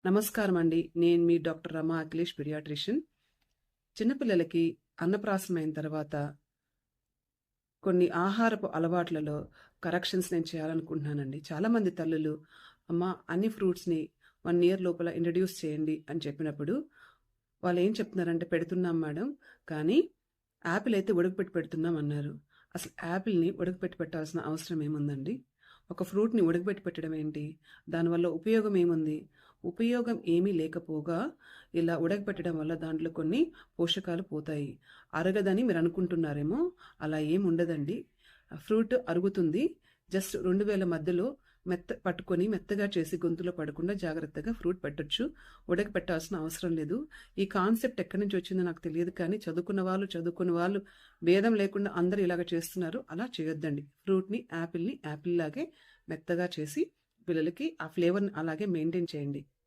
నమస్కారం అండి. నేను మీ డాక్టర్ రమా అఖిలేష్ పీడియాట్రిషియన్. చిన్నపిల్లలకి అన్నప్రాసన అయిన తర్వాత కొన్ని ఆహారపు అలవాట్లలో కరెక్షన్స్ నేను చేయాలనుకుంటున్నానండి. చాలామంది తల్లులు, అమ్మ అన్ని ఫ్రూట్స్‌ని 1 ఇయర్ లోపల ఇంట్రొడ్యూస్ చేయండి అని చెప్పినప్పుడు, వాళ్ళేం చెప్తున్నారంటే పెడుతున్నాం మేడం, కానీ యాపిల్ అయితే ఉడకపెట్టి పెడుతున్నాం అన్నారు. అసలు యాపిల్‌ని ఉడకపెట్టి పెట్టాల్సిన అవసరం ఏముందండి? ఒక ఫ్రూట్‌ని ఉడకబెట్టి పెట్టడం ఏంటి? దానివల్ల ఉపయోగం ఏముంది? ఉపయోగం ఏమీ లేకపోగా ఇలా ఉడకబెట్టడం వల్ల దాంట్లో కొన్ని పోషకాలు పోతాయి. అరగదని మీరు అనుకుంటున్నారేమో, అలా ఏమి ఉండదండి. ఫ్రూట్ అరుగుతుంది. జస్ట్ 2000 మధ్యలో పట్టుకొని మెత్తగా చేసి గొంతులో పడకుండా జాగ్రత్తగా ఫ్రూట్ పెట్టొచ్చు. ఉడకపెట్టాల్సిన అవసరం లేదు. ఈ కాన్సెప్ట్ ఎక్కడి నుంచి వచ్చిందో నాకు తెలియదు కానీ చదువుకున్న వాళ్ళు భేదం లేకుండా అందరూ ఇలాగ చేస్తున్నారు. అలా చేయొద్దండి. ఫ్రూట్‌ని, యాపిల్ లాగే మెత్తగా చేసి పిల్లలకి ఆ ఫ్లేవర్‌ని అలాగే మెయింటైన్ చేయండి.